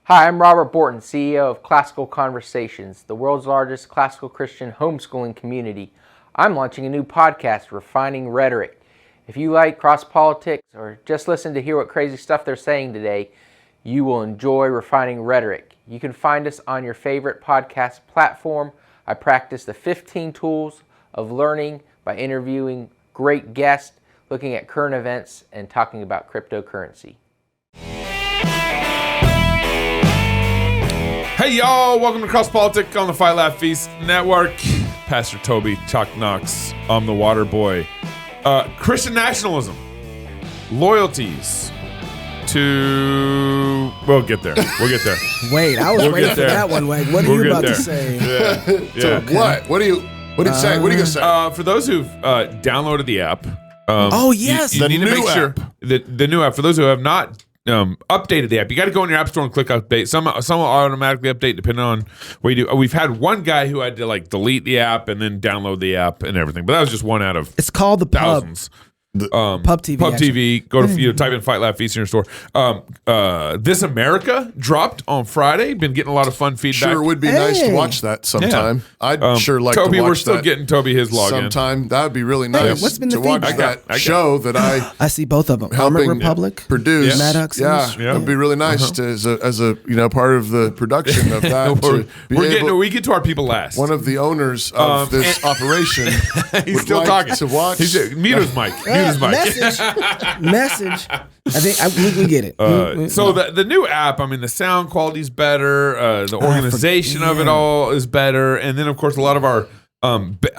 Hi, I'm Robert Borton, CEO of Classical Conversations, the world's largest classical Christian homeschooling community. I'm launching a new podcast, Refining Rhetoric. If you like cross-politics or just listen to hear what crazy stuff they're saying today, you will enjoy Refining Rhetoric. You can find us on your favorite podcast platform. I practice the 15 tools of learning by interviewing great guests, looking at current events, and talking about cryptocurrency. Hey y'all, welcome to Cross Politic on the Fight Laugh Feast Network. Pastor Toby Chuck Knox, I'm the water boy. Christian nationalism, loyalties to... We'll get there. Wait, I was waiting for that one. Like, what are you about to say? Yeah. So what? What are you saying? What are you gonna say? For those who've downloaded the app, oh yes, you need to make sure the new app. For those who have not updated the app, you got to go in your app store and click update. Some will automatically update depending on what you do. We've had one guy who had to like delete the app and then download the app and everything, but that was just one out of it's called the thousands. Pub TV. Pub TV. Go to type in Fight Laugh Feast in your store. This America dropped on Friday. Been getting a lot of fun feedback. Sure, would be nice to watch that sometime. Yeah. I'd sure like Toby, to watch we're still that getting Toby his login sometime. That would be really nice. What's been the to watch feedback? that show that I see both of them. helping Armored Republic produce. Maddox. Yeah, it'd be really nice to as a part of the production of that. We get to our people last. One of the owners of this operation. He's still talking. To watch. Mute his mic. Mute his mic. Message. I think we get it. So the new app, I mean, the sound quality's better. The organization of it all is better, and then of course a lot of our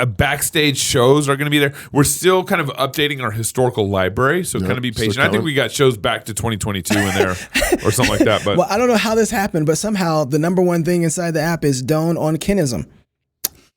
backstage shows are going to be there. We're still kind of updating our historical library, so kind of be patient. I think we got shows back to 2022 in there or something like that. But well, I don't know how this happened, but somehow the number one thing inside the app is Doan on Kinism.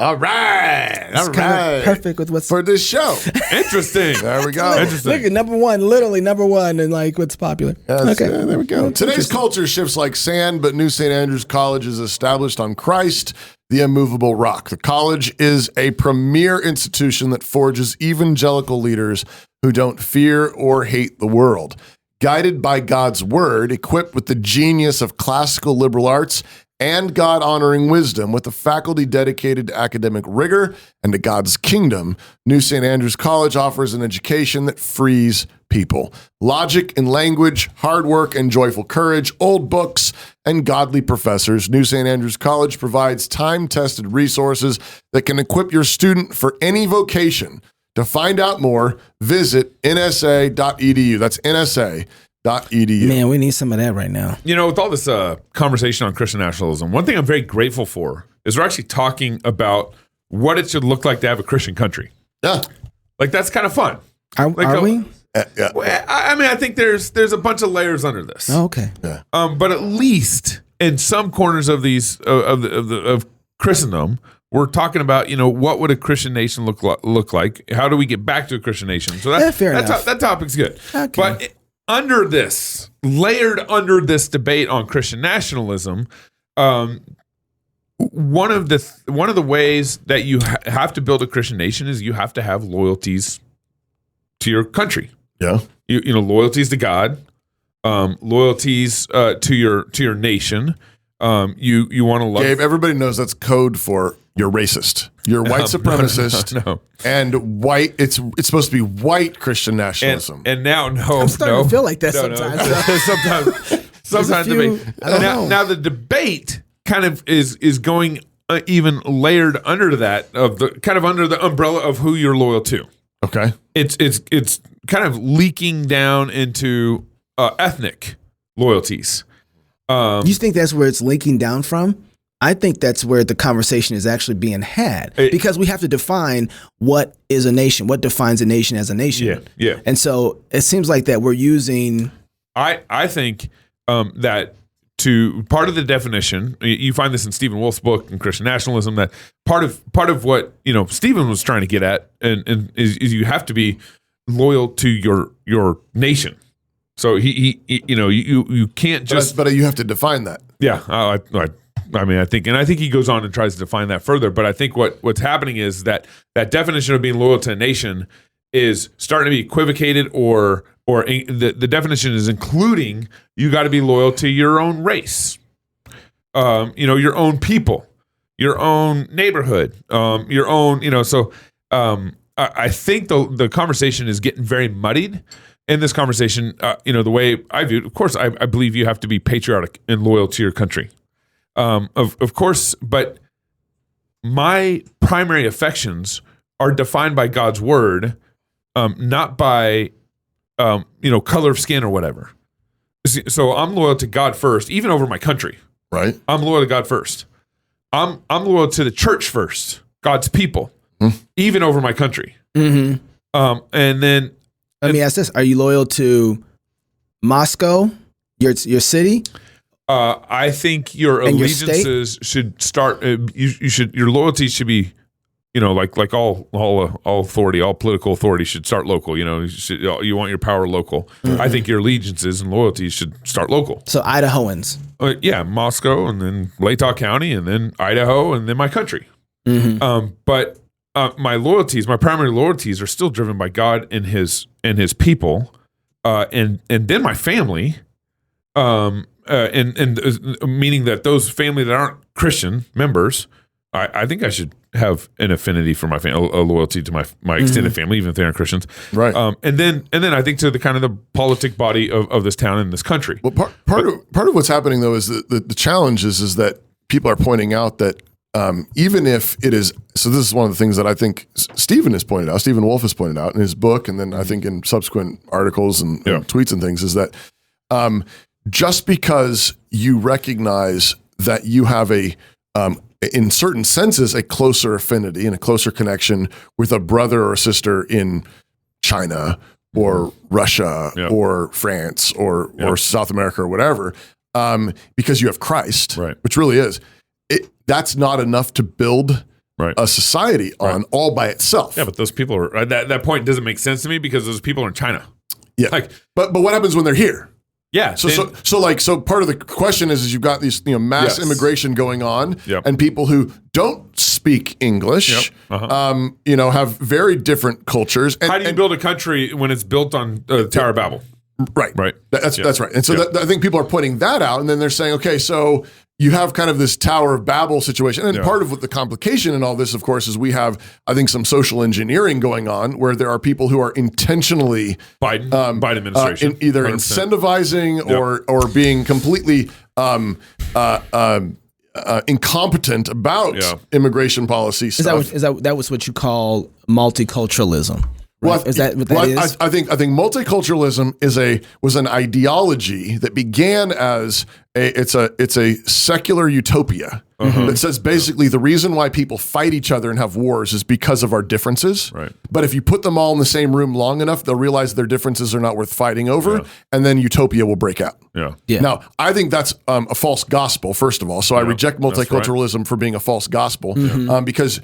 All right. It's kind of perfect with what's for this show. Interesting. There we go. Interesting. Look at literally number one, and like what's popular. Okay, there we go. Today's culture shifts like sand, but New St. Andrews College is established on Christ, the immovable rock. The college is a premier institution that forges evangelical leaders who don't fear or hate the world. Guided by God's word, equipped with the genius of classical liberal arts and God-honoring wisdom, with a faculty dedicated to academic rigor and to God's kingdom, New St. Andrews College offers an education that frees people. Logic and language, hard work and joyful courage, old books, and godly professors. New St. Andrews College provides time-tested resources that can equip your student for any vocation. To find out more, visit nsa.edu. That's nsa.edu. Man, we need some of that right now. You know, with all this conversation on Christian nationalism, one thing I'm very grateful for is we're actually talking about what it should look like to have a Christian country. Yeah. Like, that's kind of fun. Are we? Yeah. I mean, I think there's a bunch of layers under this. Oh, okay. Yeah. But at least in some corners of these of Christendom, we're talking about, what would a Christian nation look like? How do we get back to a Christian nation? So that topic's good. Okay. But layered under this debate on Christian nationalism, one of the ways that you have to build a Christian nation is you have to have loyalties to your country. Yeah, loyalties to God, loyalties to your nation. You want to love. Gabe, everybody knows that's code for you're racist. You're white supremacist. No. And white. It's supposed to be white Christian nationalism. And now, I'm starting to feel like that sometimes. Sometimes debate. Now the debate kind of is going even layered under that under the umbrella of who you're loyal to. Okay, it's kind of leaking down into ethnic loyalties. You think that's where it's leaking down from? I think that's where the conversation is actually being had, because we have to define what is a nation, what defines a nation as a nation. Yeah. And so it seems like that we're using. I think that to part of the definition, you find this in Stephen Wolf's book in Christian Nationalism, that part of what Stephen was trying to get at, and is you have to be loyal to your nation. So you can't just. But you have to define that. Yeah, I think he goes on and tries to define that further. But I think what's happening is that definition of being loyal to a nation is starting to be equivocated, or the definition is including you got to be loyal to your own race. your own people, your own neighborhood, your own, so I think the conversation is getting very muddied. In this conversation, the way I view it, of course, I believe you have to be patriotic and loyal to your country. Of course, but my primary affections are defined by God's word, not by, color of skin or whatever. So I'm loyal to God first, even over my country. Right. I'm loyal to God first. I'm loyal to the church first, God's people, even over my country. Mm-hmm. And then let me ask this: are you loyal to Moscow, your city? I think your allegiances should start. Your loyalty should be, like all authority, all political authority should start local. You want your power local. Mm-hmm. I think your allegiances and loyalties should start local. So Idahoans. Moscow, and then Latah County, and then Idaho, and then my country. Mm-hmm. But my primary loyalties are still driven by God and His people, and then my family, and meaning that those family that aren't Christian members, I think I should have an affinity for my family, a loyalty to my extended family, even if they aren't Christians, right? And then I think to the kind of the politic body of this town and this country. Well, part of what's happening though is the challenge is that people are pointing out that. Even if it is, so this is one of the things that I think Stephen Wolf has pointed out in his book, and then I think in subsequent articles and tweets and things, is that just because you recognize that you have in certain senses, a closer affinity and a closer connection with a brother or a sister in China or Russia or France or South America or whatever, because you have Christ, right. which really is. That's not enough to build a society on all by itself. Yeah, but those people are that point doesn't make sense to me because those people are in China. Yeah, but what happens when they're here? Yeah. So part of the question is you've got these mass immigration going on, and people who don't speak English, have very different cultures. How do you build a country when it's built on the Tower of Babel? Right. That's right. And so I think people are pointing that out, and then they're saying, okay, so you have kind of this Tower of Babel situation. And part of what the complication in all this, of course, is we have, I think, some social engineering going on where there are people who are intentionally Biden administration either 100%. Incentivizing or being completely incompetent about immigration policy stuff. That was what you call multiculturalism? Right? Well, is that what that is? I think multiculturalism was an ideology that began as it's a secular utopia that says basically the reason why people fight each other and have wars is because of our differences. Right. But if you put them all in the same room long enough, they'll realize their differences are not worth fighting over, and then utopia will break out. Yeah. Now, I think that's a false gospel, first of all. So I reject multiculturalism for being a false gospel because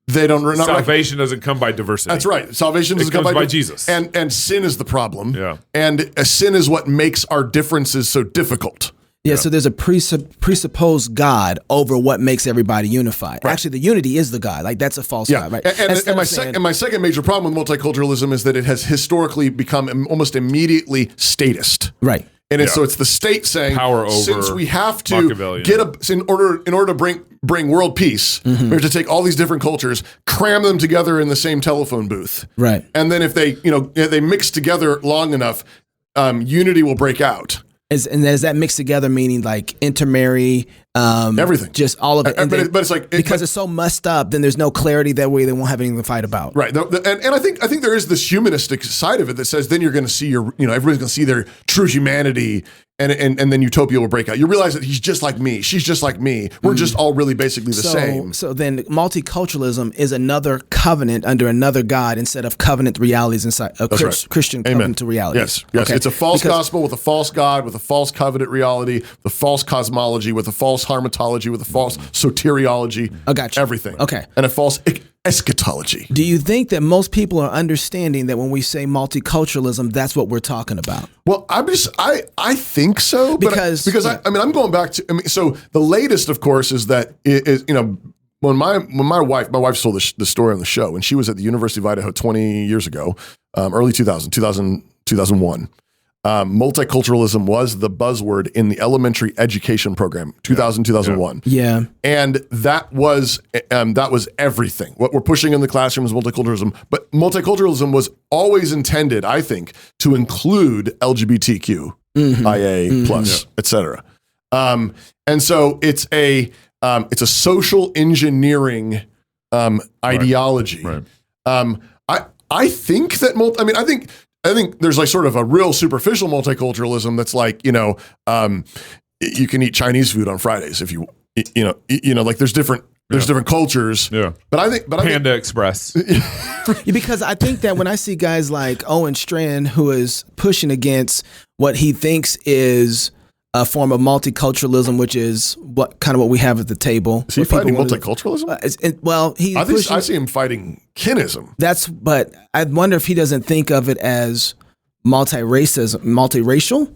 they don't. Salvation doesn't come by diversity. That's right. Salvation doesn't come by Jesus. And sin is the problem. Yeah. And sin is what makes our differences so difficult. Yeah, so there's a presupposed God over what makes everybody unified. Right. Actually, the unity is the God. Like, that's a false God, right? And my second major problem with multiculturalism is that it has historically become almost immediately statist. Right. And so it's the state saying, power over, since we have to get in order to bring world peace, we have to take all these different cultures, cram them together in the same telephone booth. Right. And then if they mix together long enough, unity will break out. And is that mixed together, meaning like intermarry, everything, just all of it? But it's like because it's so mussed up, then there's no clarity. That way, they won't have anything to fight about. Right. And I think there is this humanistic side of it that says then you're going to see everybody's going to see their true humanity, and then utopia will break out. You realize that he's just like me, she's just like me. We're just all really basically the same. So then multiculturalism is another covenant under another God instead of covenant realities inside a Christian covenant to reality. Yes. Okay. It's a false gospel with a false God, with a false covenant reality, the false cosmology, with a false harmatology, with a false soteriology. I got you. Everything. Okay. And a false eschatology. Do you think that most people are understanding that when we say multiculturalism, that's what we're talking about? Well, I think so, because I'm going back to, so the latest, of course, is that when my wife told the story on the show, and she was at the University of Idaho 20 years ago, early 2001. multiculturalism was the buzzword in the elementary education program, 2001. Yeah. And that was everything. What we're pushing in the classroom is multiculturalism, but multiculturalism was always intended, I think, to include LGBTQ, IA plus, et cetera. And so it's a social engineering ideology. Right. I think that I think there's like sort of a real superficial multiculturalism that's like, you can eat Chinese food on Fridays if you like there's different cultures. Yeah. But I think Panda Express. Because I think that when I see guys like Owen Strachan, who is pushing against what he thinks is a form of multiculturalism, which is what we have at the table. Is he fighting multiculturalism? I see him fighting Kinism. But I wonder if he doesn't think of it as multiracial.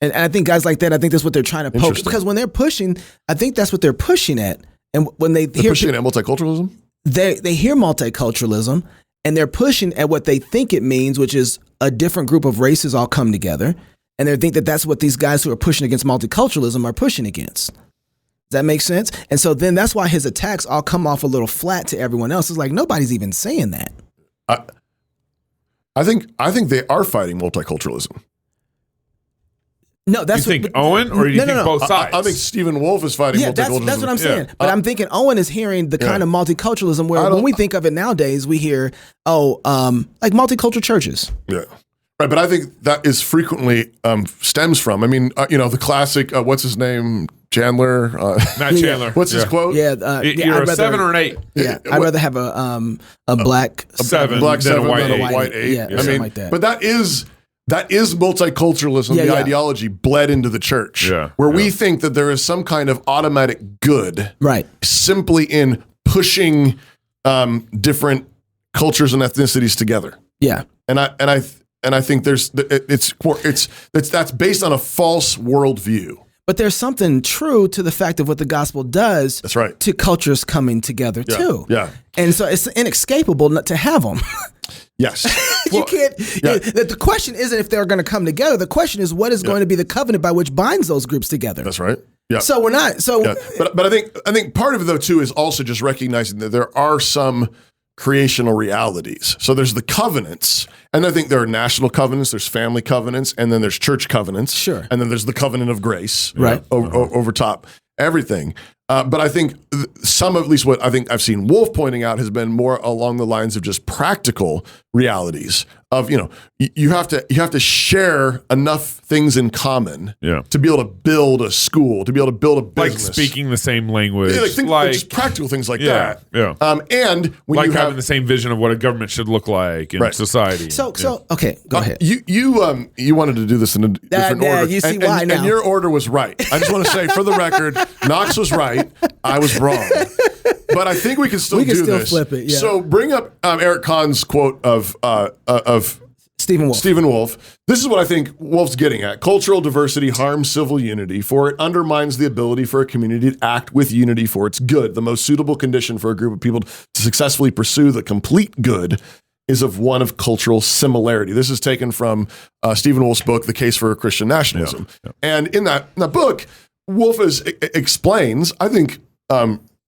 And I think guys like that, I think that's what they're trying to poke. Because when they're pushing, I think that's what they're pushing at. And when they're pushing at multiculturalism? They hear multiculturalism, and they're pushing at what they think it means, which is a different group of races all come together. And they think that that's what these guys who are pushing against multiculturalism are pushing against. Does that make sense? And so then that's why his attacks all come off a little flat to everyone else. It's like nobody's even saying that. I think they are fighting multiculturalism. No, that's you think Owen, or do you think both sides? I think Stephen Wolf is fighting multiculturalism. That's what I'm saying. But I'm thinking Owen is hearing the kind of multiculturalism where when we think of it nowadays, we hear, like multicultural churches. Yeah. Right, but I think that is frequently stems from. The classic. What's his name? Chandler. Matt Chandler. What's his quote? Yeah, you're a 7 or an 8. Yeah, I'd rather have a black 7 black than 7 a white 8. Yeah, something like that. But that is multiculturalism. The ideology bled into the church, where we think that there is some kind of automatic good, right, simply in pushing different cultures and ethnicities together. Yeah, and I think that's based on a false worldview. But there's something true to the fact of what the gospel does. That's right. To cultures coming together too. Yeah. And so it's inescapable not to have them. Yes. You can't. The question isn't if they're going to come together. The question is what is going to be the covenant by which binds those groups together. That's right. Yeah. So we're not. So, but I think part of it though too is also just recognizing that there are some creational realities. So there's the covenants, and I think there are national covenants, there's family covenants, and then there's church covenants. Sure. And then there's the covenant of grace, right, over top everything. But I think some, at least what I think I've seen Wolf pointing out, has been more along the lines of just practical realities of, you have to share enough things in common to be able to build a school, to be able to build a business. Like speaking the same language. Like just practical things like that. Yeah. And when like you having the same vision of what a government should look like in society. So okay, go ahead. You wanted to do this in a different order. You see why now. And your order was right. I just want to say for the record, Knox was right. I was wrong. But I think we can still do this. Flip it, yeah. So bring up Eric Kahn's quote of Stephen Wolf. This is what I think Wolf's getting at. Cultural diversity harms civil unity, for it undermines the ability for a community to act with unity for its good. The most suitable condition for a group of people to successfully pursue the complete good is of one of cultural similarity. This is taken from Stephen Wolf's book, The Case for Christian Nationalism. Yeah. And in that book, Wolf explains, I think,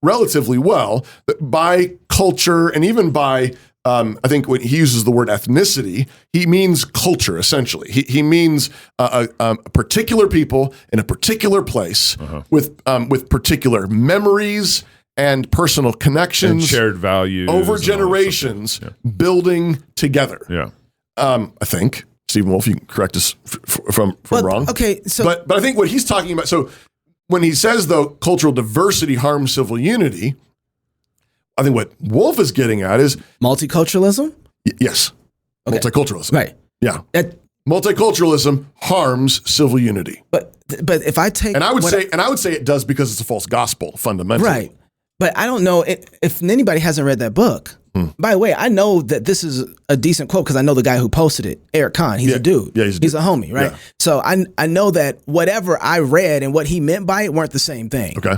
relatively well, that by culture and even by, I think when he uses the word ethnicity, he means culture, essentially. He means a particular people in a particular place with particular memories and personal connections. And shared values. Over generations, building together. Yeah. I think. Stephen Wolf, you can correct us from wrong. Okay, so but I think what he's talking about, so when he says, though, cultural diversity harms civil unity, I think what Wolf is getting at is multiculturalism? Yes. Okay. Multiculturalism. Right. Yeah. Multiculturalism harms civil unity. But if I take I would say it does because it's a false gospel fundamentally. Right. But I don't know if anybody hasn't read that book. By the way, I know that this is a decent quote because I know the guy who posted it, Eric Kahn. He's a dude. Yeah, he's a homie, right? Yeah. So I know that whatever I read and what he meant by it weren't the same thing. Okay.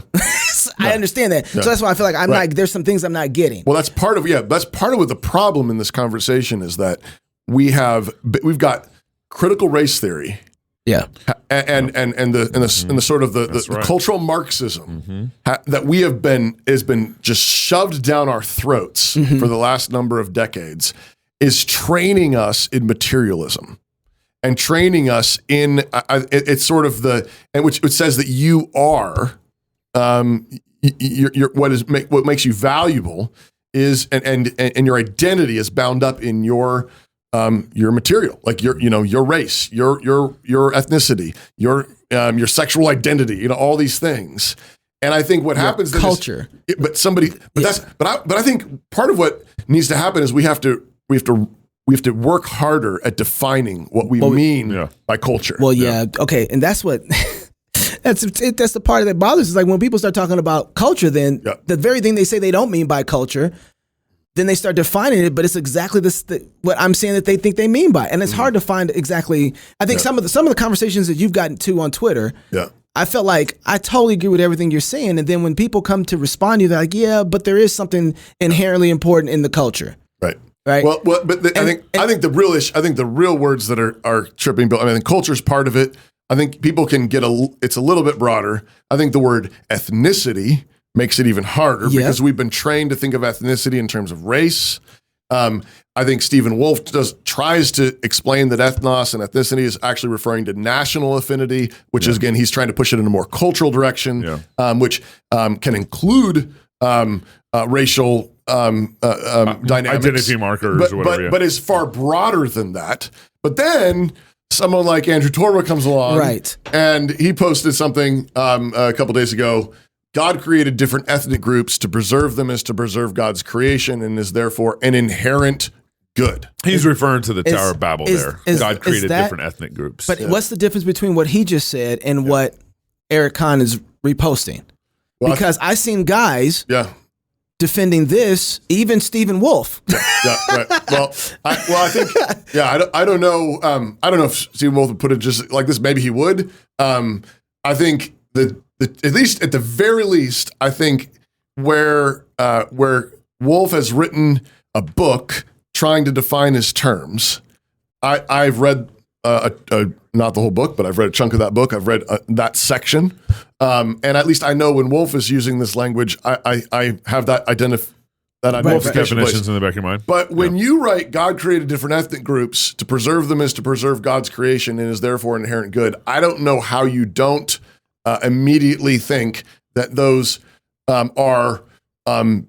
I understand that. Yeah. So that's why I feel like I'm not, there's some things I'm not getting. Well, that's part of what the problem in this conversation is that we've got critical race theory, Yeah. and the sort of the cultural Marxism that we have has been just shoved down our throats for the last number of decades is training us in materialism and training us in it's sort of which says that you are what makes you valuable is and your identity is bound up in your material, like your race, your ethnicity, your sexual identity, all these things. And I think what happens then culture. But I think part of what needs to happen is we have to work harder at defining what we mean by culture. Well, okay, and that's what that's the part that bothers us. Is like when people start talking about culture, then the very thing they say they don't mean by culture, then they start defining it, but it's exactly what I'm saying that they think they mean by it. And it's hard to find exactly. I think some of the conversations that you've gotten to on Twitter, I felt like I totally agree with everything you're saying. And then when people come to respond to you, they're like, yeah, but there is something inherently important in the culture. Right. Well, but I think the real words that are tripping. I mean, culture is part of it. I think people can it's a little bit broader. I think the word ethnicity makes it even harder because we've been trained to think of ethnicity in terms of race. I think Stephen Wolf tries to explain that ethnos and ethnicity is actually referring to national affinity, which is, again, he's trying to push it in a more cultural direction, which can include racial dynamics. Identity markers or whatever. But is far broader than that. But then someone like Andrew Torba comes along, and he posted something a couple days ago. God created different ethnic groups to preserve them as to preserve God's creation and is therefore an inherent good. He's referring to the Tower of Babel there. God created different ethnic groups. But what's the difference between what he just said and what Eric Kahn is reposting? Well, because I've seen guys defending this, even Stephen Wolf. Right. Well, I think, I don't know. I don't know if Stephen Wolf would put it just like this. Maybe he would. I think at least at the very least, I think where Wolf has written a book trying to define his terms, I've read not the whole book, but I've read a chunk of that book. I've read that section, and at least I know when Wolf is using this language, I have that Wolf's definitions in the back of your mind. But when you write, God created different ethnic groups to preserve them as to preserve God's creation and is therefore inherent good. I don't know how you don't immediately think that those are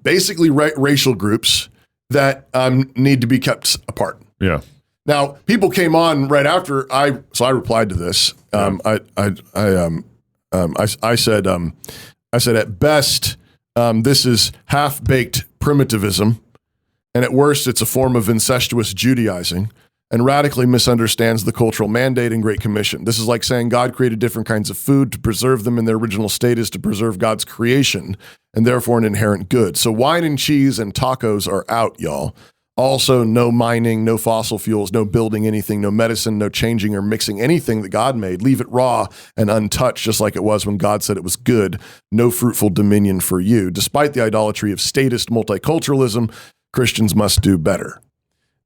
basically racial groups that need to be kept apart. Yeah. Now, people came on right after I replied to this. I said at best this is half-baked primitivism, and at worst it's a form of incestuous Judaizing, and radically misunderstands the cultural mandate and Great Commission. This is like saying God created different kinds of food to preserve them in their original state is to preserve God's creation and therefore an inherent good. So wine and cheese and tacos are out, y'all. Also, no mining, no fossil fuels, no building anything, no medicine, no changing or mixing anything that God made. Leave it raw and untouched, just like it was when God said it was good. No fruitful dominion for you. Despite the idolatry of statist multiculturalism, Christians must do better.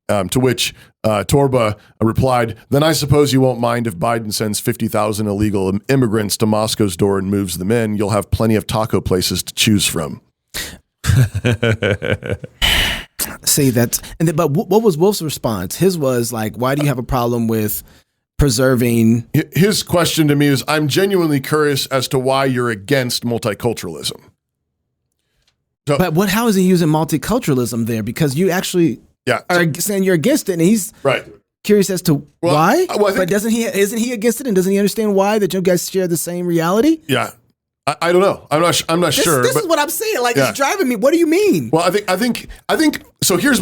To which Torba replied, then I suppose you won't mind if Biden sends 50,000 illegal immigrants to Moscow's door and moves them in. You'll have plenty of taco places to choose from. See, but what was Wolf's response? His was like, why do you have a problem with preserving? His question to me is, I'm genuinely curious as to why you're against multiculturalism. So, but how is he using multiculturalism there? Because you actually are saying you're against it, and he's curious as to why. But isn't he against it, and doesn't he understand why that you guys share the same reality? Yeah. I don't know. I'm not sure. This is what I'm saying. Like, it's driving me. What do you mean? Well, I think. So here's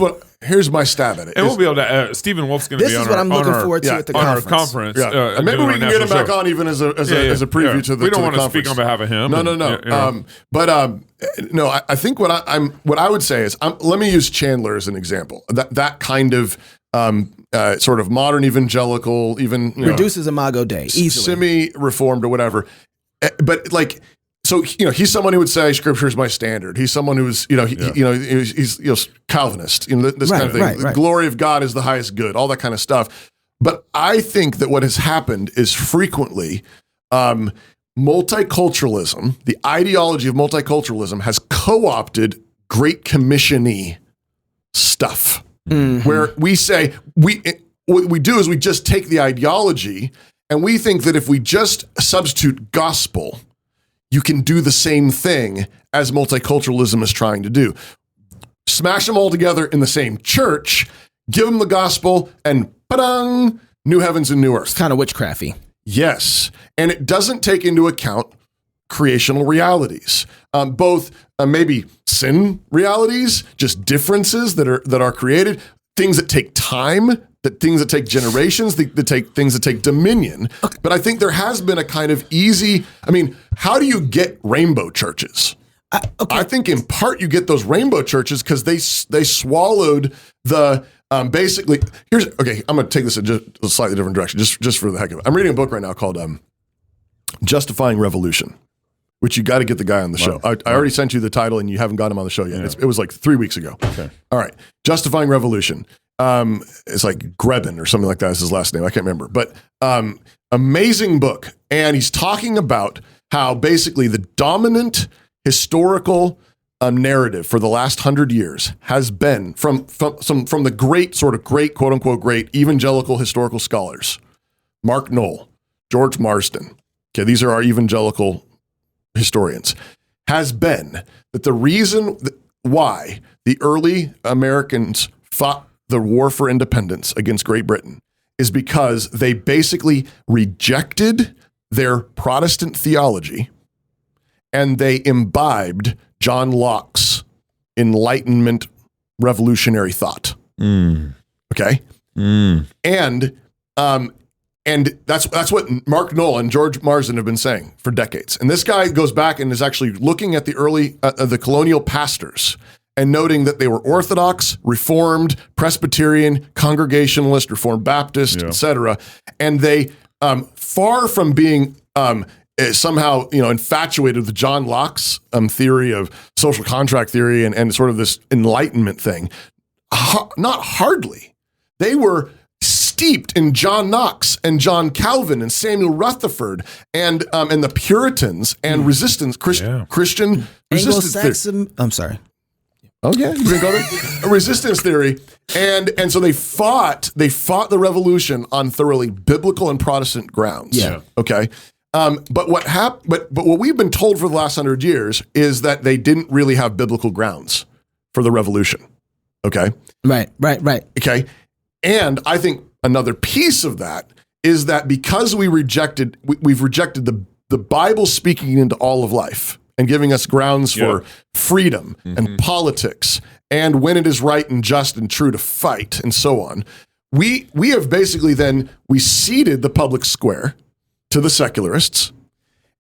my stab at it. And we'll be able to. Stephen Wolf's going to be on our I'm looking forward to at the conference. Yeah. And maybe we can get him back on even as a preview to the. We don't want to speak on behalf of him. No. No. I think what I would say is let me use Chandler as an example. That kind of sort of modern evangelical, even reduces Imago Dei easily, semi-reformed or whatever. But like, so he's someone who would say Scripture is my standard. He's someone who's he's Calvinist. This kind of thing. The glory of God is the highest good. All that kind of stuff. But I think that what has happened is frequently multiculturalism, the ideology of multiculturalism, has co-opted Great Commission-y stuff, where we say what we do is we just take the ideology and we think that if we just substitute gospel, you can do the same thing as multiculturalism is trying to do. Smash them all together in the same church, give them the gospel, and pa-dang, new heavens and new earth. It's kind of witchcrafty. Yes. And it doesn't take into account creational realities, both maybe sin realities, just differences that are created, things that take time, things that take generations, things that take dominion. But I think there has been a kind of easy, how do you get rainbow churches? I think in part you get those rainbow churches because they swallowed the basically. I'm going to take this in just a slightly different direction, just for the heck of it. I'm reading a book right now called "Justifying Revolution," which you got to get the guy on the show. I already sent you the title, and you haven't got him on the show yet. It was like 3 weeks ago. Okay. All right, "Justifying Revolution." It's like Grebin or something like that is his last name. I can't remember, but amazing book, and he's talking about how basically the dominant historical narrative for the last 100 years has been from the great quote unquote great evangelical historical scholars, Mark Knoll, George Marsden. Okay, these are our evangelical historians. Has been that the reason why the early Americans fought the war for independence against Great Britain is because they basically rejected their Protestant theology and they imbibed John Locke's Enlightenment revolutionary thought. Okay? And that's what Mark Knoll and George Marsden have been saying for decades. And this guy goes back and is actually looking at the early, the colonial pastors and noting that they were Orthodox, Reformed, Presbyterian, Congregationalist, Reformed Baptist, etc. And they, far from being somehow infatuated with John Locke's theory of social contract theory and sort of this Enlightenment thing, not hardly. They were steeped in John Knox and John Calvin and Samuel Rutherford and the Puritans and resistance, Christian resistance theory. I'm sorry. Oh yeah, you didn't go there? Resistance theory, and so they fought the revolution on thoroughly biblical and Protestant grounds. Yeah. Okay. But what happened? But what we've been told for the last 100 years is that they didn't really have biblical grounds for the revolution. Okay. Right. Okay. And I think another piece of that is that because we've rejected the Bible speaking into all of life and giving us grounds for freedom and politics and when it is right and just and true to fight and so on, we have basically then we ceded the public square to the secularists.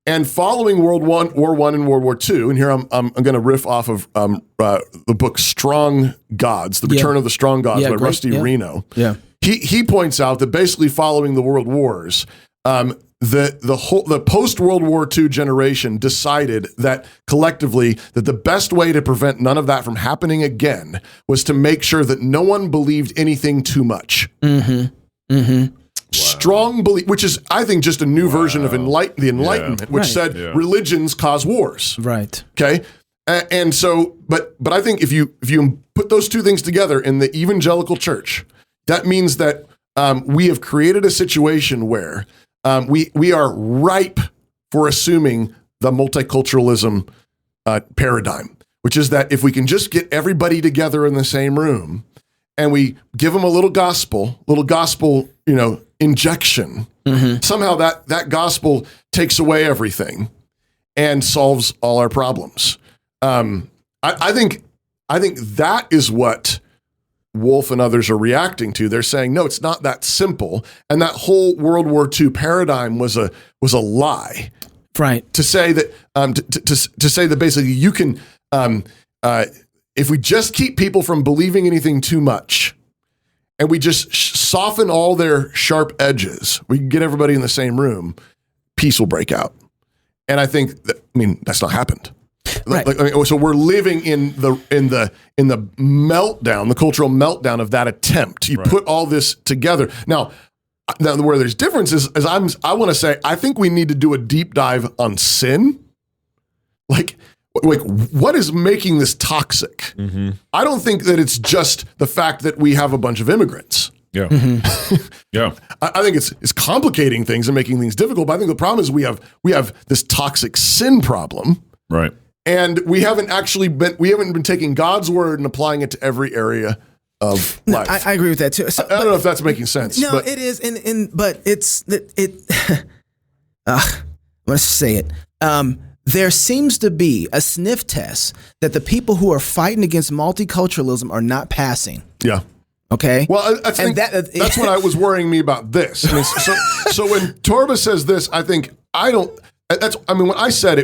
And following War I and World War II, and here I'm going to riff off of the book Strong Gods, The Return of the Strong Gods by Rusty Reno. Yeah. He points out that basically following the World Wars, the post-World War II generation decided that collectively that the best way to prevent none of that from happening again was to make sure that no one believed anything too much. Strong belief, which is, I think, just a new version of the Enlightenment, which said religions cause wars. Right. Okay. And so, but I think if you put those two things together in the evangelical church, that means that we have created a situation where we are ripe for assuming the multiculturalism paradigm, which is that if we can just get everybody together in the same room and we give them a little gospel, injection, somehow that gospel takes away everything and solves all our problems. I think that is what Wolf and others are reacting to. They're saying, no, it's not that simple. And that whole World War II paradigm was a lie. Right. To say that to say that basically you can if we just keep people from believing anything too much and we just soften all their sharp edges, we can get everybody in the same room, peace will break out. And I think that's not happened. Right. So we're living in the meltdown, the cultural meltdown of that attempt. You put all this together. Now, now where there's differences is I want to say I think we need to do a deep dive on sin. Like what is making this toxic? I don't think that it's just the fact that we have a bunch of immigrants. Yeah. Yeah. I think it's complicating things and making things difficult. But I think the problem is we have this toxic sin problem. Right. And we haven't been taking God's word and applying it to every area of life. I agree with that too. So, I don't know if that's making sense. No, it is, but it's let's say it. There seems to be a sniff test that the people who are fighting against multiculturalism are not passing. Yeah. Okay. Well, I think that's what was worrying me about this. I mean, so when Torba says this, I think when I said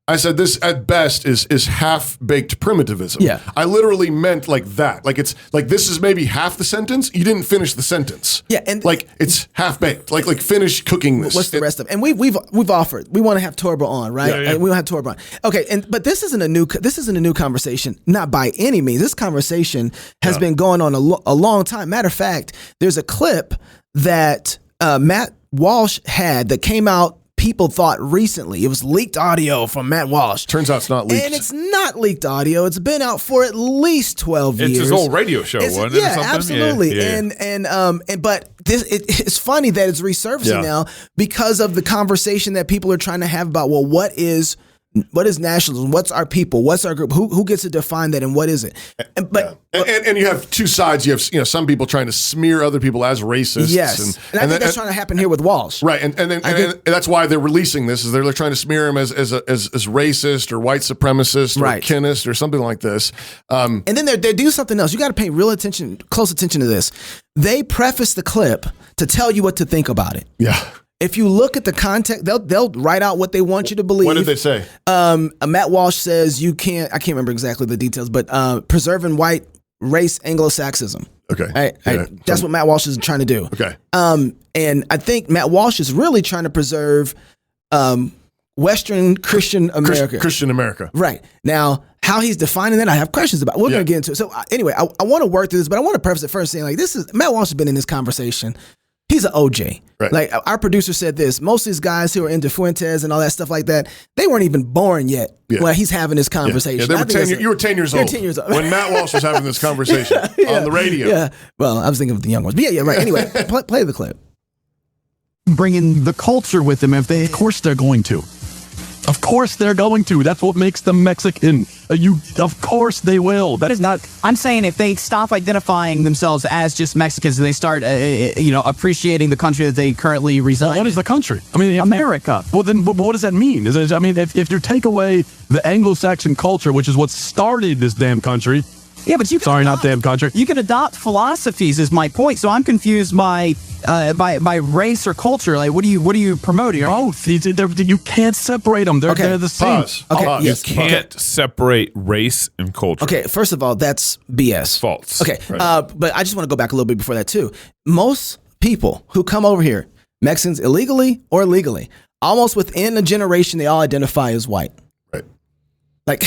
I said this at best is half-baked primitivism. Yeah. I literally meant like that. Like it's like this is maybe half the sentence. You didn't finish the sentence. Yeah, and like it's half-baked. Like finish cooking this. What's the rest of it? And we've offered. We want to have Torba on, right? Yeah. And we want to have Torba on. Okay, but this isn't a new conversation, not by any means. This conversation has been going on a long time. Matter of fact, there's a clip that Matt Walsh had that came out. People thought recently it was leaked audio from Matt Walsh. Turns out it's not leaked. And it's not leaked audio. It's been out for at least 12 years. It's his old radio show, wasn't it? Yeah, or something? absolutely. Yeah. But it's funny that it's resurfacing now because of the conversation that people are trying to have about, well, what is nationalism? What's our people? What's our group? Who gets to define that and what is it? And you have two sides. You have some people trying to smear other people as racist. Yes, and I think that's trying to happen here with Walsh. Right, and that's why they're releasing this. Is they're trying to smear him as racist or white supremacist or Kinist or something like this. And then they do something else. You got to pay close attention to this. They preface the clip to tell you what to think about it. Yeah. If you look at the context, they'll write out what they want you to believe. What did they say? Matt Walsh says I can't remember exactly the details, but preserving white race Anglo-Saxism. Okay. That's what Matt Walsh is trying to do. Okay. And I think Matt Walsh is really trying to preserve Western Christian America. Christian America. Right. Now, how he's defining that, I have questions about. We're going to get into it. So anyway, I want to work through this, but I want to preface it first saying Matt Walsh has been in this conversation. He's an OJ. Right. Like our producer said this, most of these guys who are into Fuentes and all that stuff like that, they weren't even born yet when he's having this conversation. Yeah, you were 10 years old. 10 years old. When Matt Walsh was having this conversation on the radio. Yeah. Well, I was thinking of the young ones. But yeah, right. Anyway, play the clip. Bringing the culture with them of course they're going to. Of course they're going to. That's what makes them Mexican. Of course they will. That is not. I'm saying if they stop identifying themselves as just Mexicans and they start, appreciating the country that they currently reside. What is the country? I mean, America. Well, then, what does that mean? If you take away the Anglo-Saxon culture, which is what started this damn country. Yeah, but not damn country. You can adopt philosophies, is my point. So I'm confused by race or culture. Like, what are you promoting? Both. You can't separate them. They're the same. Pause. Okay. Pause. Yes. You can't separate race and culture. Okay, first of all, that's BS. False. Okay, Right. but I just want to go back a little bit before that too. Most people who come over here, Mexicans illegally or legally, almost within a generation, they all identify as white. Right. Like,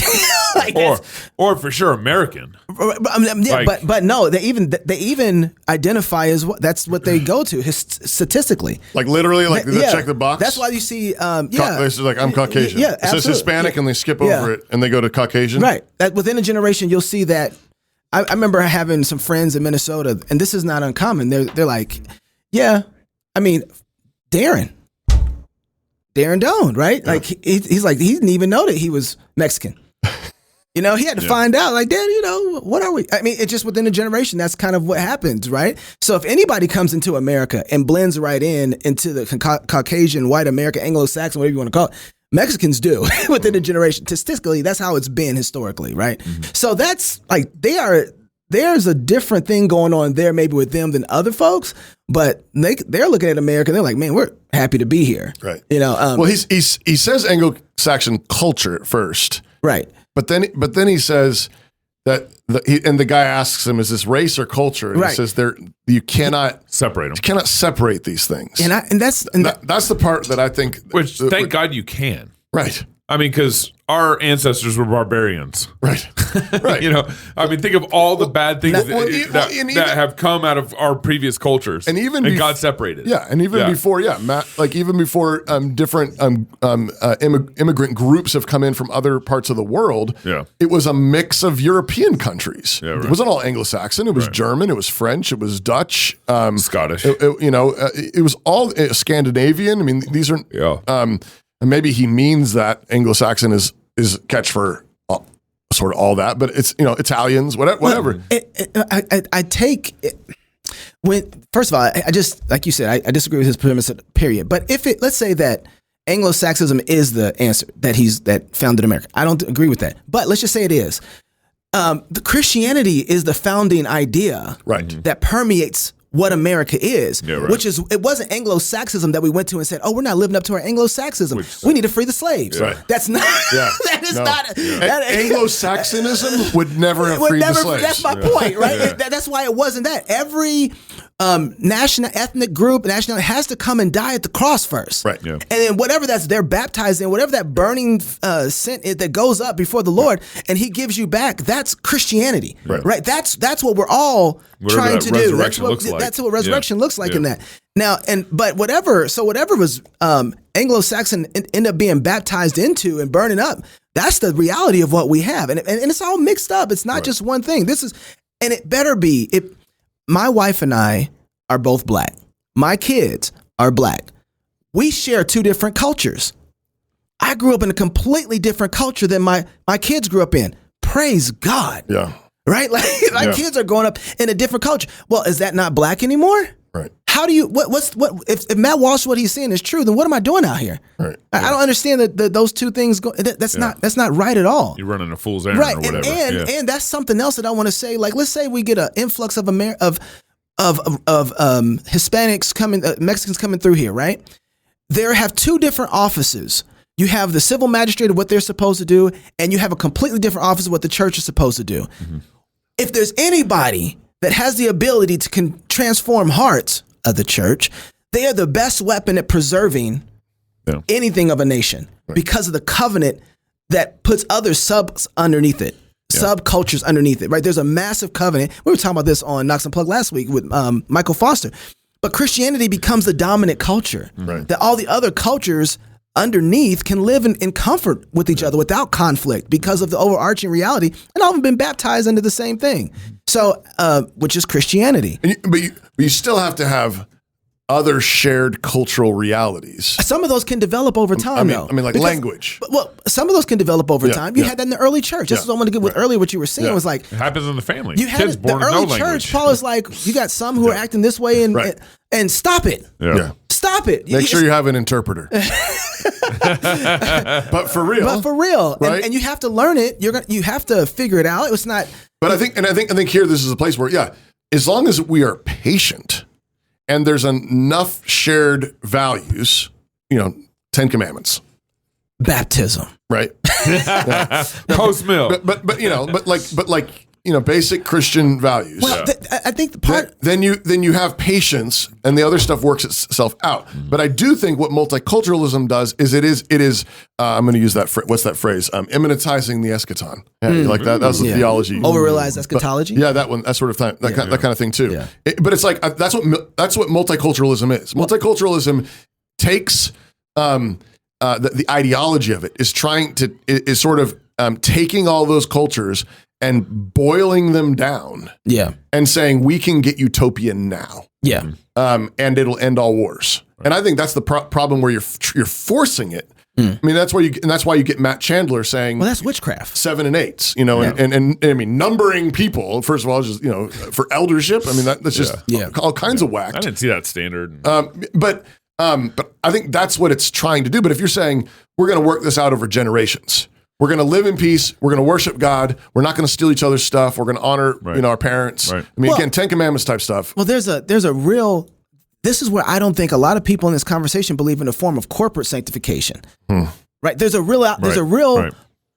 or for sure American. But no, they even identify as what that's what they go to statistically. Like literally, they check the box. That's why you see, This is like I'm Caucasian. Yeah, it says absolutely. Hispanic, and they skip over it and they go to Caucasian. Right. That within a generation, you'll see that. I remember having some friends in Minnesota, and this is not uncommon. They're like, yeah, I mean, Darren Doan, right? Yeah. Like he's like he didn't even know that he was Mexican. He had to find out, like, Dad, what are we? I mean, it's just within a generation. That's kind of what happens, right? So if anybody comes into America and blends right into the Caucasian, white America, Anglo-Saxon, whatever you want to call it, Mexicans do within a generation. Statistically, that's how it's been historically, right? Mm-hmm. So that's like there's a different thing going on there maybe with them than other folks, but they're looking at America and they're like, man, we're happy to be here. Right. Well, he says Anglo-Saxon culture at first. Right. But then he says that the guy asks him, is this race or culture? And he says you cannot separate them. You cannot separate these things. And that's the part that I think thank God you can. Right. I mean, because our ancestors were barbarians. Right. Right. I mean, think of all the bad things that have come out of our previous cultures. And even God separated. Yeah. And even before, even before different immigrant groups have come in from other parts of the world, it was a mix of European countries. Yeah, right. It wasn't all Anglo-Saxon. It was German. It was French. It was Dutch. Scottish. It was all Scandinavian. I mean, these are... and maybe he means that Anglo-Saxon is catch for sort of all that, but it's Italians, whatever. I take first of all, I just like you said, I disagree with his premise. Period. But let's say that Anglo-Saxonism is the answer that founded America. I don't agree with that, but let's just say it is. The Christianity is the founding idea, that permeates what America is, which is, it wasn't Anglo-Saxonism that we went to and said, oh, we're not living up to our Anglo-Saxonism. We need to free the slaves. Right. That's not, that is not. Anglo-Saxonism would never have freed the slaves. That's my point, right? That's why it wasn't that. Every national, ethnic group, national has to come and die at the cross first. Right. Yeah. And then whatever they're baptized in, whatever that burning scent that goes up before the Lord, and he gives you back, that's Christianity. Right. That's what we're all trying to do. That's what resurrection looks like in that. Now, but whatever was Anglo-Saxon ended up being baptized into and burning up, that's the reality of what we have. And it's all mixed up. It's not just one thing. And it better be, my wife and I are both black. My kids are black. We share two different cultures. I grew up in a completely different culture than my kids grew up in. Praise God. Yeah. Right? Like my kids are growing up in a different culture. Well, is that not black anymore? Right. How do you, if Matt Walsh, what he's saying is true, then what am I doing out here? Right. I don't understand that those two things go, that's not right at all. You're running a fool's errand or whatever. And that's something else that I want to say. Like, let's say we get an influx of Hispanics coming, Mexicans coming through here, right? They have two different offices. You have the civil magistrate of what they're supposed to do, and you have a completely different office of what the church is supposed to do. Mm-hmm. If there's anybody that has the ability to transform hearts of the church, they are the best weapon at preserving anything of a nation because of the covenant that puts other subs underneath it, subcultures underneath it, right? There's a massive covenant. We were talking about this on Knox Unplugged last week with Michael Foster. But Christianity becomes the dominant culture. Right. That all the other cultures underneath can live in comfort with each other without conflict because of the overarching reality, and all of them been baptized into the same thing. So, which is Christianity. But you still have to have other shared cultural realities. Some of those can develop over time, though. I mean, language. Well, some of those can develop over time. You had that in the early church. This is what I want to get with earlier. What you were saying was like, it happens in the family. You had kids born the with no early language. church. Paul is like, you got some who are acting this way, and stop it. Yeah. Stop it. Make sure you have an interpreter. But for real, right? And you have to learn it. You have to figure it out. It's not. But I think here this is a place where as long as we are patient and there's enough shared values, 10 Commandments, baptism, right? Post mill, but basic Christian values. Well, I think the part then you have patience, and the other stuff works itself out. Mm-hmm. But I do think what multiculturalism does is it is I'm going to use that what's that phrase? Immanentizing the eschaton. Yeah, you like that? That was the theology. Overrealized eschatology. But, that one, that sort of thing, that kind of thing too. Yeah. But it's like that's what multiculturalism is. Multiculturalism takes the ideology of it is sort of taking all those cultures and boiling them down, and saying we can get utopia now, and it'll end all wars. Right. And I think that's the problem where you're forcing it. I mean, that's why you get Matt Chandler saying, "Well, that's witchcraft." 7 and 8, and I mean, numbering people. First of all, just for eldership. I mean, that's just all kinds of whack. I didn't see that standard. But I think that's what it's trying to do. But if you're saying we're going to work this out over generations. We're going to live in peace. We're going to worship God. We're not going to steal each other's stuff. We're going to honor, our parents. Right. I mean, again, 10 Commandments type stuff. Well, there's a real. This is where I don't think a lot of people in this conversation believe in a form of corporate sanctification. Right? There's a real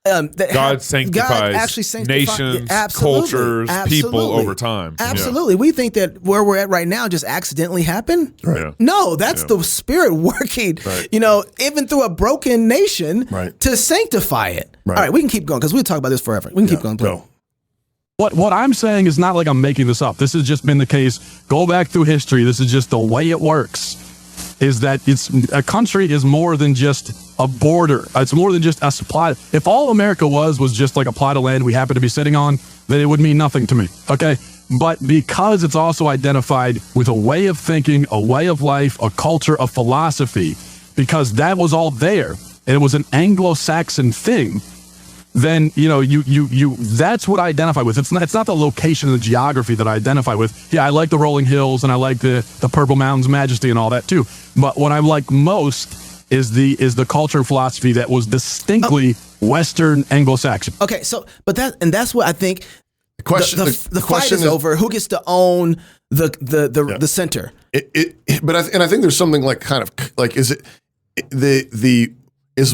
God sanctifies nations, cultures, people over time. Absolutely. We think that where we're at right now just accidentally happened. Right. Yeah. No, that's the Spirit working, even through a broken nation to sanctify it. Right. All right, we can keep going because we'll talk about this forever. We can keep going. Go. What I'm saying is not like I'm making this up. This has just been the case. Go back through history. This is just the way it works. Is that a country is more than just a border. It's more than just a supply. If all America was just like a plot of land we happen to be sitting on, then it would mean nothing to me. Okay. But because it's also identified with a way of thinking, a way of life, a culture, a philosophy, because that was all there and it was an Anglo-Saxon thing, then you that's what I identify with. It's not the location and the geography that I identify with. Yeah, I like the rolling hills and I like the purple mountains majesty and all that too. But what I like most is the culture and philosophy that was distinctly Western Anglo-Saxon. Okay, so that's what I think the question fight is over. Who gets to own the center? But I think there's something like kind of like is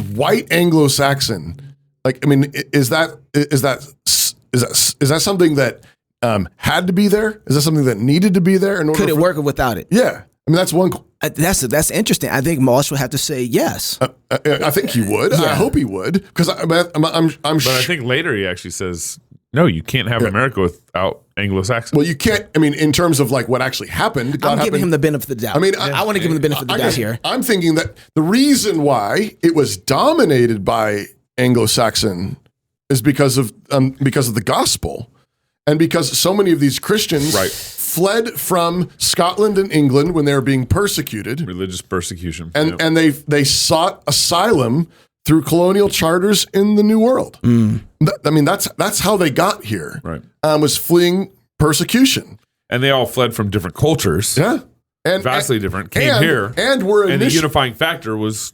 white Anglo-Saxon. Like, I mean, is that something that had to be there? Is that something that needed to be there? Could it work without it? Yeah, I mean that's one. That's interesting. I think Mosh would have to say yes. I think he would. Yeah. I hope he would because I'm But I think later he actually says no. You can't have America without Anglo-Saxon. Well, you can't. I mean, in terms of like what actually happened, I'm giving him the benefit of the doubt. I mean, I want to give him the benefit of the doubt here. I'm thinking that the reason why it was dominated by Anglo-Saxon is because of the gospel and because so many of these Christians fled from Scotland and England when they were being persecuted, religious persecution, and they sought asylum through colonial charters in the New World. I mean, that's how they got here. Right, was fleeing persecution, and they all fled from different cultures. Yeah. Vastly different. Came here, and the unifying factor was.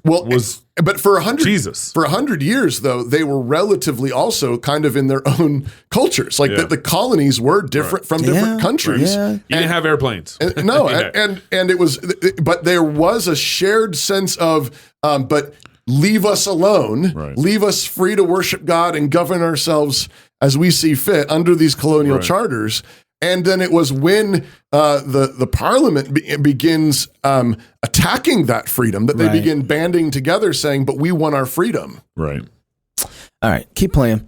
But for 100 years, though, they were relatively also kind of in their own cultures. Like the colonies were different from different countries. Yeah. You didn't have airplanes. And it was, but there was a shared sense of, but leave us alone, leave us free to worship God and govern ourselves as we see fit under these colonial charters. And then it was when the Parliament begins attacking that freedom that they begin banding together, saying, "But we want our freedom." Right. All right, keep playing.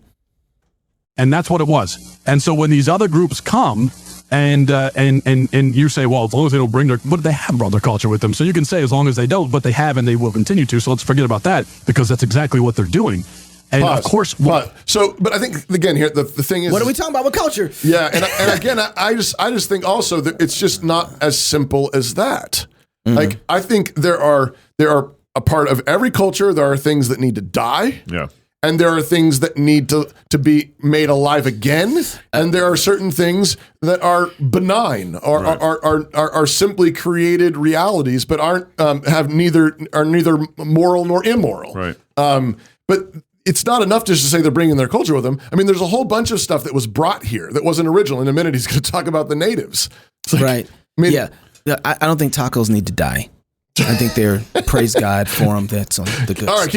And that's what it was. And so when these other groups come, and you say, well, as long as they don't bring but they have brought their culture with them. So you can say as long as they don't, but they have and they will continue to. So let's forget about that because that's exactly what they're doing. And of course, but I think again here the thing is, what are we talking about with culture? Yeah, and again, I just think also that it's just not as simple as that. Mm-hmm. Like I think there are a part of every culture. There are things that need to die. Yeah. And there are things that need to be made alive again, and there are certain things that are benign or are simply created realities, but are neither moral nor immoral. Right. But it's not enough just to say they're bringing their culture with them. I mean, there's a whole bunch of stuff that was brought here that wasn't original. In a minute, he's going to talk about the natives. Like, right. I mean, I don't think tacos need to die. I think they're praise God for them. That's on the good. All right,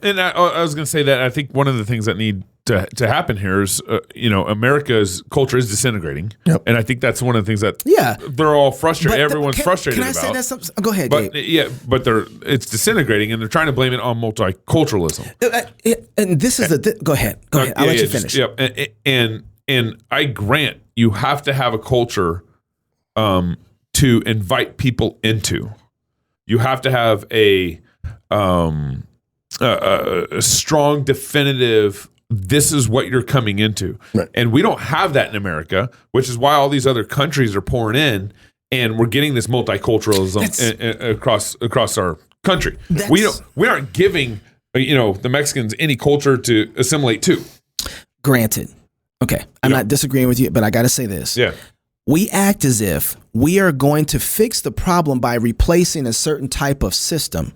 and I was going to say that I think one of the things that need to happen here is, America's culture is disintegrating, and I think that's one of the things that they're all frustrated. Everyone's frustrated about. Can I say that? Go ahead, but Gabe. but it's disintegrating, and they're trying to blame it on multiculturalism. And this is go ahead. I'll let you finish. And I grant you have to have a culture to invite people into. You have to have a strong, definitive, this is what you're coming into. Right. And we don't have that in America, which is why all these other countries are pouring in, and we're getting this multiculturalism across our country. We aren't giving the Mexicans any culture to assimilate to. Granted. Okay. I'm not disagreeing with you, but I got to say this. Yeah. We act as if we are going to fix the problem by replacing a certain type of system,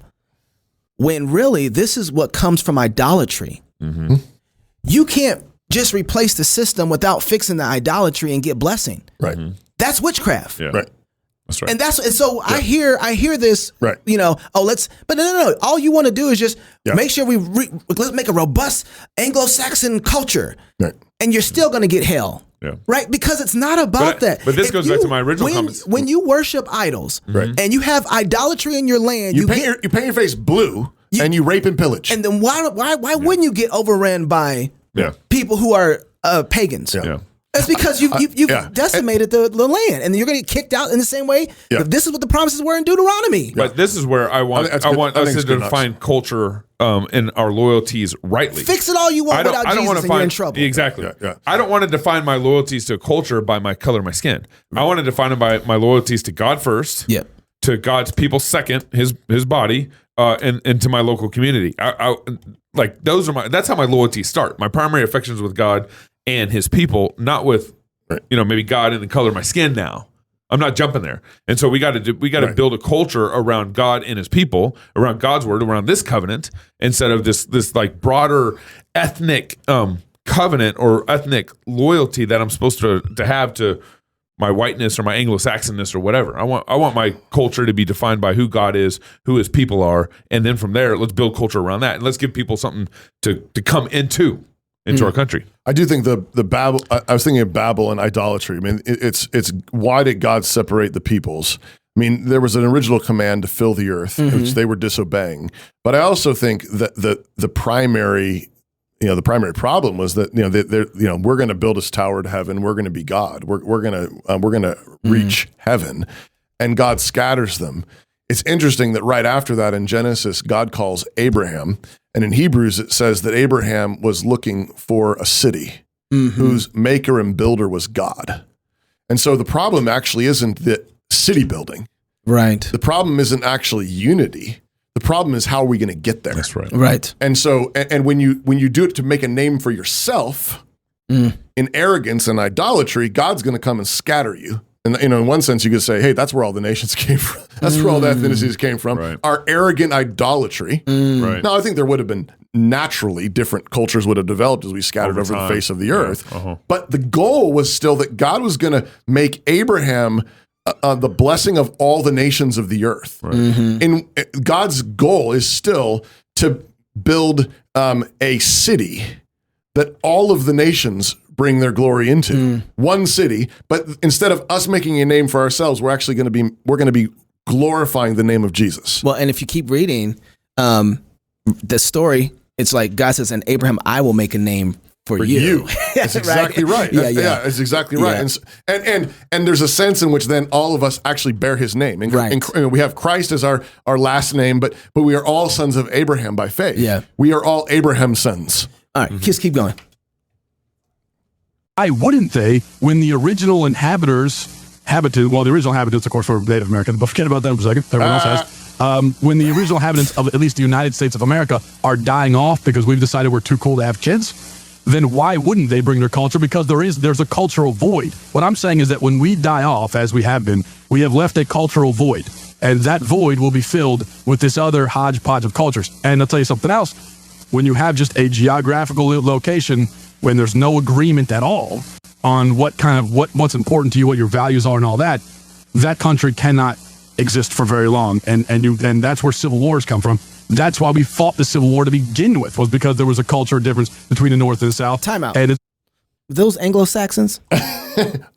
when really this is what comes from idolatry. Mm-hmm. You can't just replace the system without fixing the idolatry and get blessing. Right. That's witchcraft. Yeah. Right. That's right. And so I hear this, Right. but no. All you want to do is just Yeah. make sure let's make a robust Anglo-Saxon culture. Right. And you're still going to get hell. Yeah. Right? Because it's not about that. But this If goes back to my original comments. When you worship idols and you have idolatry in your land, You paint your face blue and you rape and pillage. and then why wouldn't you get overrun by people who are pagans? Yeah. It's because you've yeah. decimated the land, and you're going to get kicked out in the same way. Yeah. This is what the promises were in Deuteronomy. But this is where I want I think us it's to good define culture and our loyalties rightly. Fix it all you want without Jesus, and you're in trouble. Exactly. Yeah. I don't want to define my loyalties to culture by my color of my skin. I want to define them by my loyalties to God first, Yep. to God's people second, His body, and to my local community. That's how my loyalties start. My primary affections with God and His people, not with maybe God and the color of my skin. Now I'm not jumping there, and so we got to build a culture around God and His people, around God's word, around this covenant, instead of this like broader ethnic covenant or ethnic loyalty that I'm supposed to have to my whiteness or my Anglo-Saxonness or whatever. I want my culture to be defined by who God is, who His people are, and then from there, let's build culture around that, and let's give people something to come into our country. I do think the Babel. I was thinking of Babel and idolatry. I mean, it's why did God separate the peoples? I mean, there was an original command to fill the earth, which they were disobeying. But I also think that the primary problem was that we're going to build this tower to heaven. We're going to be God. We're going to reach heaven, and God scatters them. It's interesting that right after that in Genesis, God calls Abraham, and in Hebrews it says that Abraham was looking for a city whose maker and builder was God. And so the problem actually isn't the city building. Right. The problem isn't actually unity. The problem is how are we going to get there? That's right. Right. And so, and when you do it to make a name for yourself in arrogance and idolatry, God's going to come and scatter you. And in one sense, you could say, "Hey, that's where all the nations came from. That's where all the ethnicities came from. Right. Our arrogant idolatry." Right. Now, I think there would have been naturally different cultures would have developed as we scattered over the face of the earth. But the goal was still that God was going to make Abraham the blessing of all the nations of the earth. Right. And God's goal is still to build a city that all of the nations bring their glory into. One city, but instead of us making a name for ourselves, we're actually going to be glorifying the name of Jesus. Well, and if you keep reading the story, it's like God says, "And Abraham, I will make a name for you." That's exactly right. Yeah, that's exactly right. Yeah. And there's a sense in which then all of us actually bear His name. And, Right. and we have Christ as our last name, but we are all sons of Abraham by faith. Yeah. We are all Abraham's sons. All right, just keep going. Why wouldn't they, when the original inhabitants, the original inhabitants, of course, were Native American, but forget about that for a second. Everyone else has. When the original inhabitants of at least the United States of America are dying off because we've decided we're too cool to have kids, then why wouldn't they bring their culture? Because there's a cultural void. What I'm saying is that when we die off, as we have been, we have left a cultural void. And that void will be filled with this other hodgepodge of cultures. And I'll tell you something else. When you have just a geographical location, when there's no agreement at all on what's important to you, what your values are and all that, that country cannot exist for very long. And that's where civil wars come from. That's why we fought the Civil War to begin with, was because there was a culture difference between the North and the South. Time out. And Those Anglo-Saxons?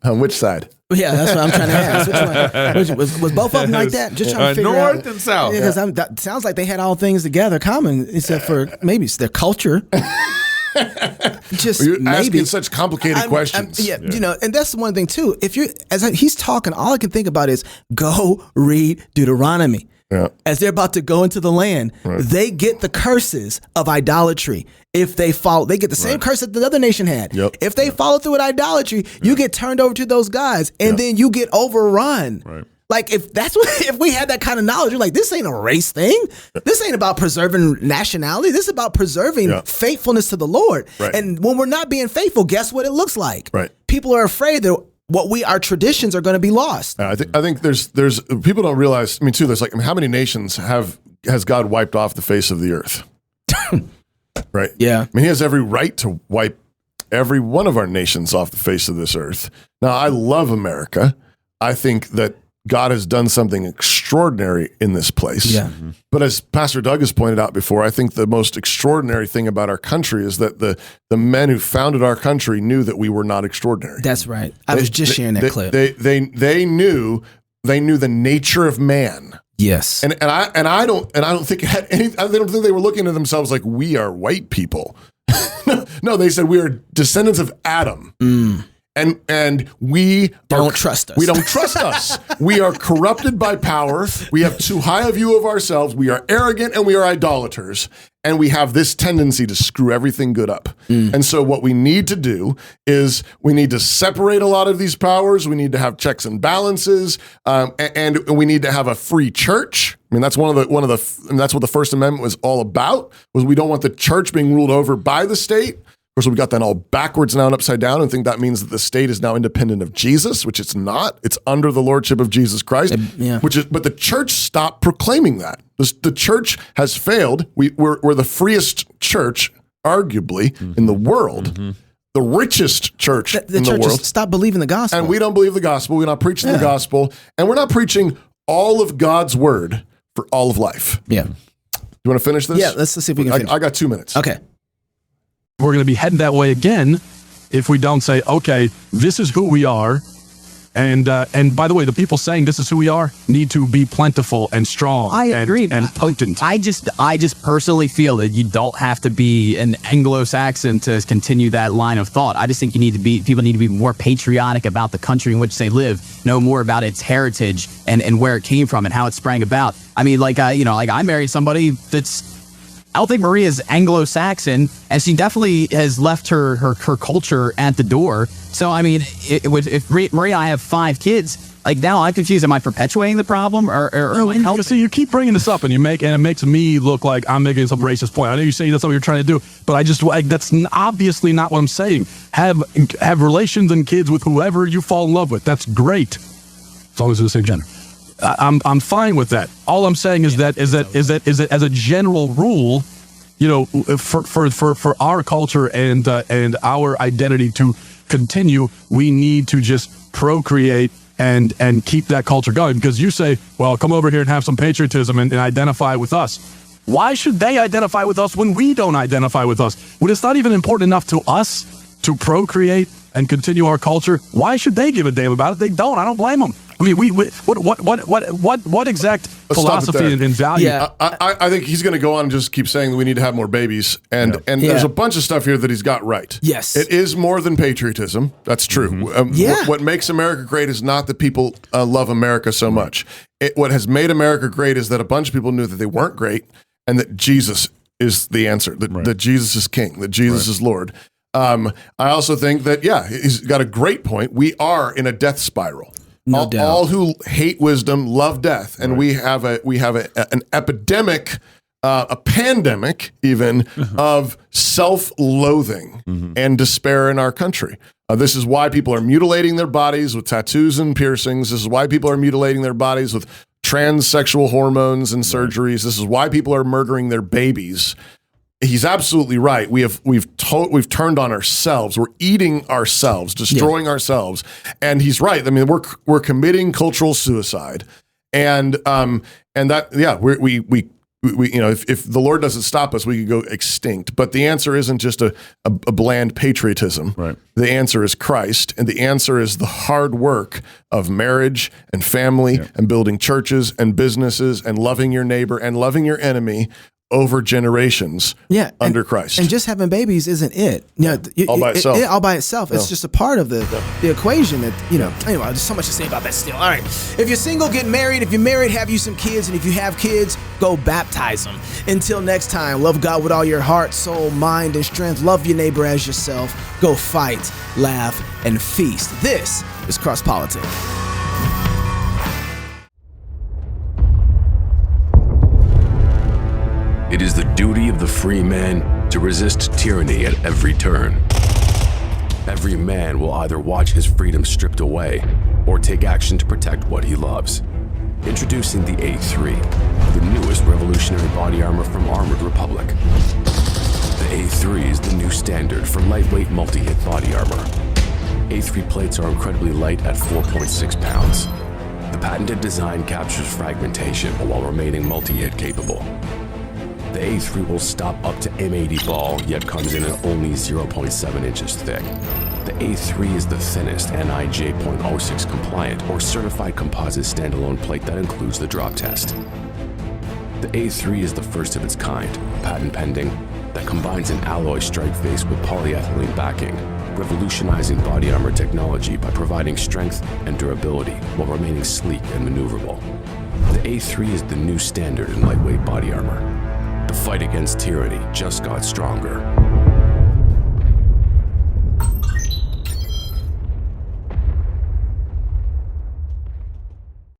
On which side? Yeah, that's what I'm trying to ask. Which one? Was both of them like that? Just trying to figure out. North and South. Yeah, because that sounds like they had all things together common, except for maybe it's their culture. Just You're maybe asking such complicated questions. And that's the one thing too. If you're he's talking, all I can think about is go read Deuteronomy. Yeah. As they're about to go into the land, they get the curses of idolatry. If they follow, they get the same curse that the other nation had. Yep. If they follow through with idolatry, you get turned over to those guys, and then you get overrun. Right. Like if we had that kind of knowledge, you're like, this ain't a race thing. This ain't about preserving nationality. This is about preserving faithfulness to the Lord. Right. And when we're not being faithful, guess what it looks like? Right. People are afraid that our traditions are going to be lost. I think there's people don't realize. I mean, too. There's how many nations has God wiped off the face of the earth? Right. Yeah. I mean, He has every right to wipe every one of our nations off the face of this earth. Now, I love America. I think that God has done something extraordinary in this place. Yeah. But as Pastor Doug has pointed out before, I think the most extraordinary thing about our country is that the men who founded our country knew that we were not extraordinary. That's right. I was just sharing that clip. They knew the nature of man. Yes. And I don't think it had any. I don't think they were looking at themselves like we are white people. No, they said we are descendants of Adam. And we don't trust us. We don't trust us. We are corrupted by power. We have too high a view of ourselves. We are arrogant and we are idolaters. And we have this tendency to screw everything good up. And so what we need to do is we need to separate a lot of these powers. We need to have checks and balances, and we need to have a free church. I mean, that's and that's what the First Amendment was all about. Was we don't want the church being ruled over by the state. Of course, we got that all backwards now and upside down, and think that means that the state is now independent of Jesus, which it's not. It's under the lordship of Jesus Christ. But the church stopped proclaiming that. The church has failed. We're the freest church, arguably, in the world. The richest church in the world. Stop believing the gospel. And we don't believe the gospel. We're not preaching the gospel. And we're not preaching all of God's word for all of life. Yeah. You want to finish this? Yeah, let's see if we can finish. I got 2 minutes. Okay. We're going to be heading that way again if we don't say, okay, this is who we are. And by the way, the people saying this is who we are need to be plentiful and strong. I agree. And potent. I just personally feel that you don't have to be an Anglo-Saxon to continue that line of thought. I just think people need to be more patriotic about the country in which they live, know more about its heritage and where it came from and how it sprang about. I mean, I married somebody that's, I don't think Maria's Anglo-Saxon, and she definitely has left her culture at the door. So, I mean, if Maria and I have 5 kids, like now I'm confused. Am I perpetuating the problem or see, you keep bringing this up and it makes me look like I'm making some racist point. I know you say that's what you're trying to do, but that's obviously not what I'm saying. Have relations and kids with whoever you fall in love with. That's great. As long as they're the same gender. I'm fine with that. All I'm saying is that as a general rule, for our culture and our identity to continue, we need to just procreate and keep that culture going. Because you say, well, come over here and have some patriotism and identify with us. Why should they identify with us when we don't identify with us? When it's not even important enough to us to procreate and continue our culture, why should they give a damn about it? They don't. I don't blame them. I mean, what exact philosophy and value? Yeah. I think he's going to go on and just keep saying that we need to have more babies, and there's a bunch of stuff here that he's got right. Yes, it is more than patriotism. That's true. What makes America great is not that people love America so much. What has made America great is that a bunch of people knew that they weren't great, and that Jesus is the answer. That Jesus is King. That Jesus is Lord. I also think that he's got a great point. We are in a death spiral. No doubt. All who hate wisdom love death, and we have an epidemic, a pandemic even of self-loathing and despair in our country. This is why people are mutilating their bodies with tattoos and piercings. This is why people are mutilating their bodies with transsexual hormones and surgeries. This is why people are murdering their babies. He's absolutely right. We've turned on ourselves. We're eating ourselves, destroying ourselves. And he's right. I mean, we're committing cultural suicide, and that we if the Lord doesn't stop us, we could go extinct. But the answer isn't just a bland patriotism. Right. The answer is Christ, and the answer is the hard work of marriage and family and building churches and businesses and loving your neighbor and loving your enemy over generations under Christ. And just having babies isn't it. All by itself. All by itself. It's just a part of the equation that, anyway, there's so much to say about that still. All right. If you're single, get married. If you're married, have you some kids. And if you have kids, go baptize them. Until next time, love God with all your heart, soul, mind, and strength. Love your neighbor as yourself. Go fight, laugh, and feast. This is Cross Politics. It is the duty of the free man to resist tyranny at every turn. Every man will either watch his freedom stripped away or take action to protect what he loves. Introducing the A3, the newest revolutionary body armor from Armored Republic. The A3 is the new standard for lightweight multi-hit body armor. A3 plates are incredibly light at 4.6 pounds. The patented design captures fragmentation while remaining multi-hit capable. The A3 will stop up to M80 ball, yet comes in at only 0.7 inches thick. The A3 is the thinnest NIJ .06 compliant or certified composite standalone plate that includes the drop test. The A3 is the first of its kind, patent pending, that combines an alloy strike face with polyethylene backing, revolutionizing body armor technology by providing strength and durability while remaining sleek and maneuverable. The A3 is the new standard in lightweight body armor. The fight against tyranny just got stronger.